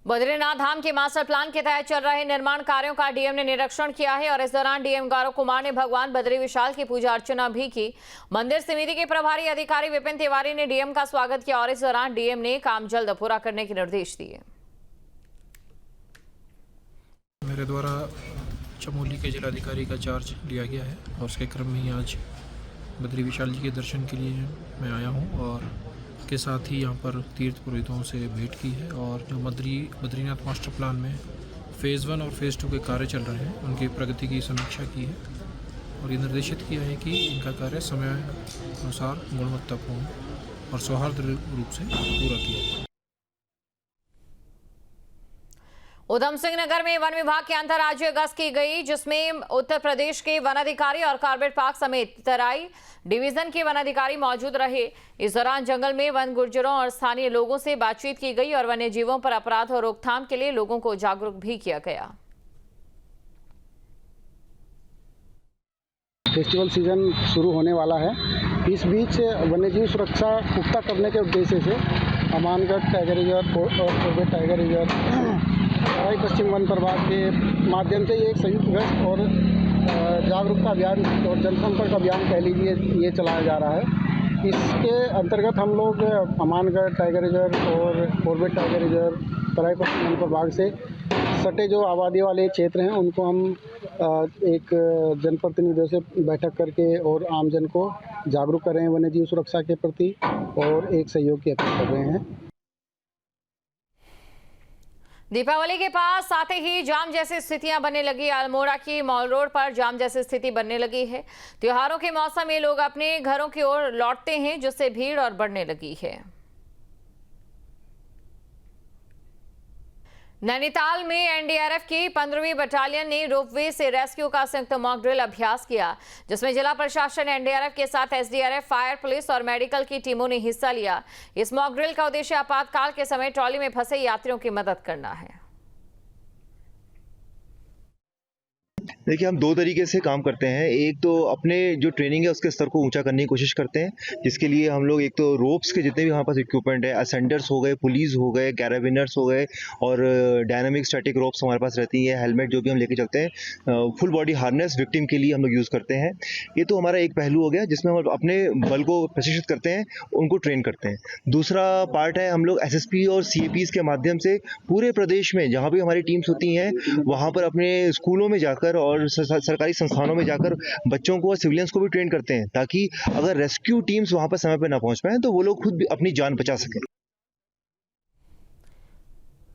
बद्रीनाथ धाम के master plan के तहत चल रहे निर्माण कार्यों का डीएम ने निरीक्षण किया है और इस दौरान डीएम गौरव कुमार ने भगवान बद्री विशाल की पूजा अर्चना भी की। मंदिर समिति के प्रभारी अधिकारी विपिन तिवारी ने डीएम का स्वागत किया और इस दौरान डीएम ने काम जल्द पूरा करने के निर्देश दिए। मेरे द्वारा चमोली के जिलाधिकारी का चार्ज लिया गया है और उसके क्रम में ही आज बद्री विशाल जी के दर्शन के लिए मैं आया हूँ और के साथ ही यहाँ पर तीर्थ पुरोहितों से भेंट की है और जो बद्रीनाथ मास्टर प्लान में फ़ेज़ 1 और फ़ेज़ 2 के कार्य चल रहे हैं उनकी प्रगति की समीक्षा की है और ये निर्देशित किया है कि इनका कार्य समय अनुसार गुणवत्तापूर्ण और सौहार्द रूप से पूरा किया जाए। उधम सिंह नगर में वन विभाग की अंतर्राज्यीय गश्त की गई, जिसमें उत्तर प्रदेश के वन अधिकारी और कॉर्बेट पार्क समेत तराई डिवीजन के वन अधिकारी मौजूद रहे। इस दौरान जंगल में वन गुर्जरों और स्थानीय लोगों से बातचीत की गई और वन्य जीवों पर अपराध और रोकथाम के लिए लोगों को जागरूक भी किया गया। फेस्टिवल सीजन शुरू होने वाला है। इस बीच वन्यजीव सुरक्षा पुख्ता करने के उद्देश्य से अमानगढ़ टाइगर रिजर्व और कॉर्बेट टाइगर रिजर्व तराई पश्चिम वन प्रभाग के माध्यम से एक संयुक्त गश्त और जागरूकता अभियान और जनसंपर्क अभियान कह लीजिए ये चलाया जा रहा है। इसके अंतर्गत हम लोग अमानगढ़ टाइगर रिजर्व और कॉर्बेट टाइगर रिजर्व तराई पश्चिम वन प्रभाग से सटे जो आबादी वाले क्षेत्र हैं उनको हम एक जनप्रतिनिधियों से बैठक करके और आमजन को जागरूक कर रहे हैं वन्यजीव सुरक्षा के प्रति और एक सहयोग की अपील कर रहे हैं। दीपावली के पास साथ ही जाम जैसी स्थितियां बनने लगी। अल्मोड़ा की मॉल रोड पर जाम जैसी स्थिति बनने लगी है। त्योहारों के मौसम में लोग अपने घरों की ओर लौटते हैं, जिससे भीड़ और बढ़ने लगी है। नैनीताल में एनडीआरएफ की 15वीं बटालियन ने रोपवे से रेस्क्यू का संयुक्त मॉक ड्रिल अभ्यास किया, जिसमें जिला प्रशासन, एनडीआरएफ के साथ एसडीआरएफ, फायर, पुलिस और मेडिकल की टीमों ने हिस्सा लिया। इस मॉक ड्रिल का उद्देश्य आपातकाल के समय ट्रॉली में फंसे यात्रियों की मदद करना है। देखिए, हम दो तरीके से काम करते हैं। एक तो अपने जो ट्रेनिंग है उसके स्तर को ऊंचा करने की कोशिश करते हैं, जिसके लिए हम लोग एक तो रोप्स के जितने भी हमारे पास इक्विपमेंट है, असेंडर्स हो गए, पुलिस हो गए, कैराबिनर्स हो गए और डायनामिक स्टैटिक रोप्स हमारे पास रहती है, हेलमेट जो भी हम लेके चलते हैं, फुल बॉडी हार्नेस विक्टिम के लिए हम लोग यूज़ करते हैं। ये तो हमारा एक पहलू हो गया जिसमें हम अपने बल को प्रशिक्षित करते हैं, उनको ट्रेन करते हैं। दूसरा पार्ट है हम लोग एसएसपी और सीएपीज के माध्यम से पूरे प्रदेश में जहाँ भी हमारी टीम्स होती हैं वहाँ पर अपने स्कूलों में जाकर और सरकारी संस्थानों में जाकर बच्चों को और सिविलियंस को भी ट्रेन करते हैं, ताकि अगर रेस्क्यू टीम्स वहां पर समय पर ना पहुंच पाए तो वो लोग खुद भी अपनी जान बचा सकें।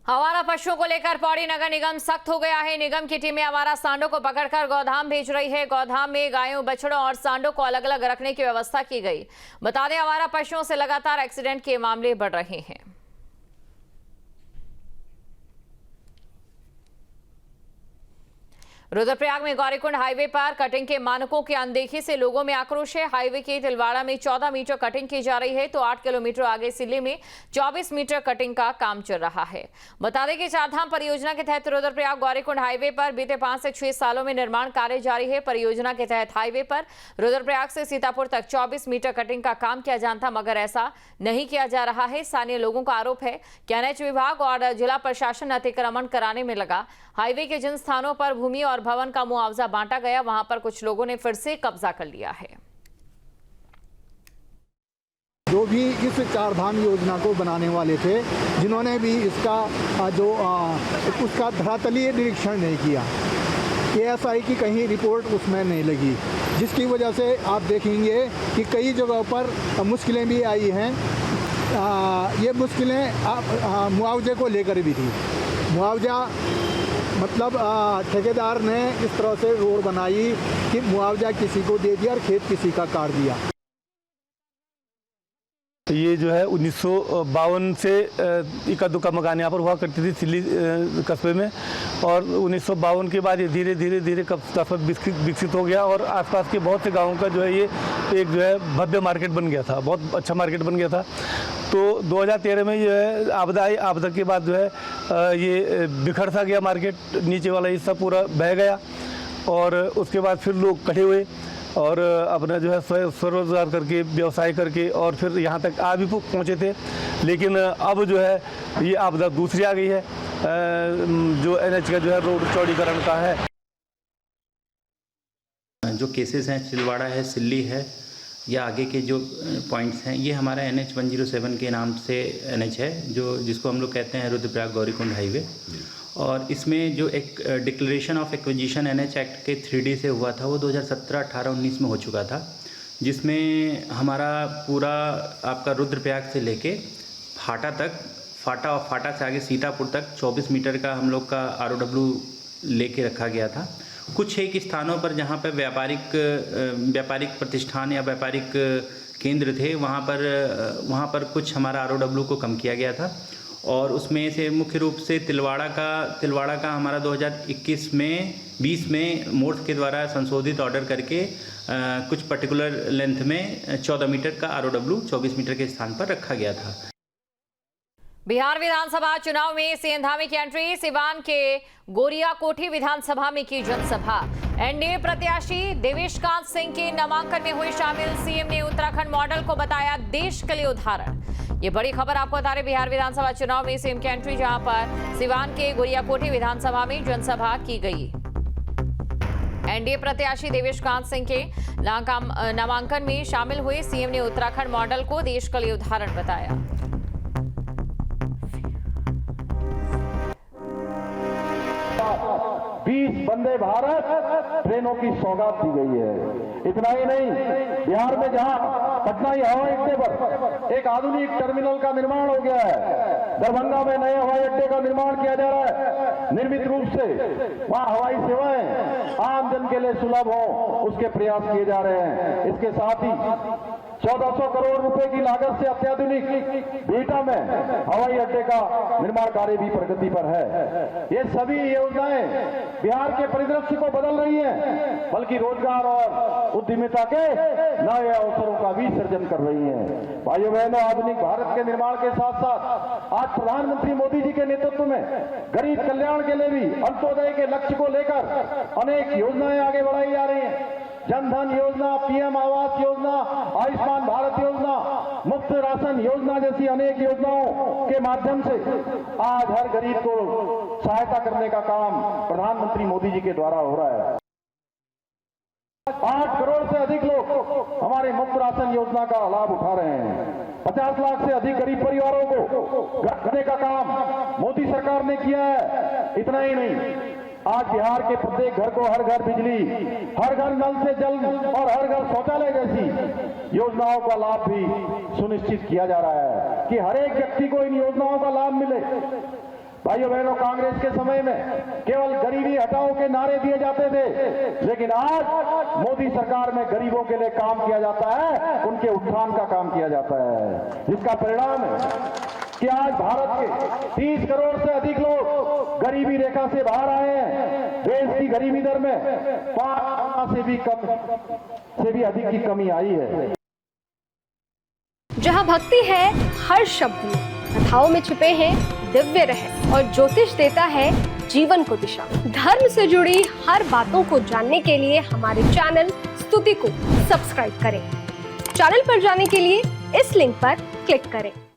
आवारा पशुओं को लेकर पौड़ी नगर निगम सख्त हो गया है। निगम की टीमें आवारा सांडों को पकड़कर गौधाम भेज रही है। गौधाम में गायों, बछड़ों और सांडों को अलग अलग रखने की व्यवस्था की गई। बता दें, आवारा पशुओं से लगातार एक्सीडेंट के मामले बढ़ रहे हैं। रुद्रप्रयाग में गौरीकुंड हाईवे पर कटिंग के मानकों की अनदेखी से लोगों में आक्रोश है। हाईवे के तिलवाड़ा में 14 मीटर कटिंग की जा रही है, तो 8 किलोमीटर आगे सिल्ली में 24 मीटर कटिंग का काम चल रहा है। बता दें कि चारधाम परियोजना के तहत रुद्रप्रयाग गौरीकुंड हाईवे पर बीते 5 से 6 सालों में निर्माण कार्य जारी है। परियोजना के तहत हाईवे पर रुद्रप्रयाग से सीतापुर तक 24 मीटर कटिंग का काम किया जाना था, मगर ऐसा नहीं किया जा रहा है। स्थानीय लोगों का आरोप है कि एनएच विभाग और जिला प्रशासन अतिक्रमण कराने में लगा। हाईवे के जिन स्थानों पर भूमि और भवन का मुआवजा बांटा गया, वहां पर कुछ लोगों ने फिर से कब्जा कर लिया है। जो भी इस चारधाम योजना को बनाने वाले थे, जिन्होंने भी इसका उसका धरातलीय निरीक्षण नहीं किया, एएसआई की कहीं रिपोर्ट उसमें नहीं लगी, जिसकी वजह से आप देखेंगे कि कई जगहों पर मुश्किलें भी आई हैं। ये मुश्किलें मुआवजे को लेकर भी थी। मुआवजा मतलब ठेकेदार ने इस तरह से रोड बनाई कि मुआवजा किसी को दे दिया और खेत किसी का काट दिया। ये जो है 1952 से इक्का दुक्का मकान यहाँ पर हुआ करती थी सिल्ली कस्बे में, और 1952 के बाद ये धीरे धीरे कस्बा विकसित हो गया और आसपास के बहुत से गाँवों का जो है ये एक जो है भव्य मार्केट बन गया था, बहुत अच्छा मार्केट बन गया था। तो 2013 में जो है आपदा आई, आपदा के बाद जो है ये बिखर सा गया मार्केट, नीचे वाला हिस्सा पूरा बह गया और उसके बाद फिर लोग इकट्ठे हुए और अपना जो है स्वरोजगार करके, व्यवसाय करके और फिर यहाँ तक आ भी पहुँचे थे। लेकिन अब जो है ये आपदा दूसरी आ गई है जो NH का जो है रोड चौड़ीकरण का है। जो केसेस हैं चिलवाड़ा है, सिल्ली है या आगे के जो पॉइंट्स हैं, ये हमारा NH 107 के नाम से NH है, जिसको हम लोग कहते हैं रुद्रप्रयाग गौरीकुंड हाईवे। और इसमें जो एक declaration of acquisition NH act के 3D से हुआ था वो 2017, 18, 19 में हो चुका था, जिसमें हमारा पूरा आपका रुद्रप्रयाग से लेके फाटा तक, फाटा से आगे सीतापुर तक 24 मीटर का हम लोग का ROW लेके रखा गया था। कुछ एक स्थानों पर जहाँ पर व्यापारिक प्रतिष्ठान या व्यापारिक केंद्र थे, वहाँ पर कुछ हमारा ROW को कम किया गया था। और उसमें से मुख्य रूप से तिलवाड़ा का हमारा 2021 में 20 में मोर्थ के द्वारा संशोधित ऑर्डर करके कुछ पर्टिकुलर लेंथ में 14 मीटर का ROW 24 मीटर के स्थान पर रखा गया था। बिहार विधानसभा चुनाव में सीएम धामी की एंट्री, सिवान के गोरियाकोठी विधानसभा में की जनसभा। एनडीए प्रत्याशी देवेशकांत सिंह के नामांकन में हुए शामिल, सीएम ने उत्तराखंड मॉडल को बताया देश के लिए उदाहरण। ये बड़ी खबर आपको बता रहे, बिहार विधानसभा चुनाव में सीएम की एंट्री, जहां पर सिवान के गोरियाकोठी विधानसभा में जनसभा की गई। एनडीए प्रत्याशी देवेशकांत सिंह के नामांकन में शामिल हुए सीएम ने उत्तराखंड मॉडल को देश के लिए उदाहरण बताया। 20 वंदे भारत ट्रेनों की सौगात दी गई है। इतना ही नहीं, बिहार में जहां पटना हवाई अड्डे पर एक आधुनिक टर्मिनल का निर्माण हो गया है, दरभंगा में नए हवाई अड्डे का निर्माण किया जा रहा है। निर्मित रूप से वहां हवाई सेवाएं आम जन के लिए सुलभ हो, उसके प्रयास किए जा रहे हैं। इसके साथ ही 1400 करोड़ रुपए की लागत से अत्याधुनिक बीटा में हवाई अड्डे का निर्माण कार्य भी प्रगति पर है। ये सभी योजनाएं बिहार के परिदृश्य को बदल रही हैं, बल्कि रोजगार और उद्यमिता के नए अवसरों का भी सृजन कर रही हैं। भाइयों बहनों, आधुनिक भारत के निर्माण के साथ साथ आज प्रधानमंत्री मोदी जी के नेतृत्व में गरीब कल्याण के लिए भी अंत्योदय के लक्ष्य को लेकर अनेक योजनाएं आगे बढ़ाई जा रही हैं। जनधन योजना, PM आवास योजना, आयुष्मान भारत योजना, मुफ्त राशन योजना जैसी अनेक योजनाओं के माध्यम से आज हर गरीब को सहायता करने का काम प्रधानमंत्री मोदी जी के द्वारा हो रहा है। 8 करोड़ से अधिक लोग हमारे मुफ्त राशन योजना का लाभ उठा रहे हैं। 50 लाख से अधिक गरीब परिवारों को घर देने का काम मोदी सरकार ने किया है। इतना ही नहीं, आज बिहार के प्रत्येक घर को हर घर बिजली, हर घर नल से जल और हर घर शौचालय जैसी योजनाओं का लाभ भी सुनिश्चित किया जा रहा है कि हर एक व्यक्ति को इन योजनाओं का लाभ मिले। भाइयों बहनों, कांग्रेस के समय में केवल गरीबी हटाओ के नारे दिए जाते थे, लेकिन आज मोदी सरकार में गरीबों के लिए काम किया जाता है, उनके उत्थान का काम किया जाता है, जिसका परिणाम है कि आज भारत के 30 करोड़ से अधिक लोग गरीबी रेखा से बाहर आए हैं। देश की गरीबी दर में 5 से भी अधिक की कमी आई है। जहाँ भक्ति है हर शब्द में, कथाओं में छुपे हैं दिव्य रहस्य और ज्योतिष देता है जीवन को दिशा। धर्म से जुड़ी हर बातों को जानने के लिए हमारे चैनल स्तुति को सब्सक्राइब करें। चैनल पर जाने के लिए इस लिंक पर क्लिक करें।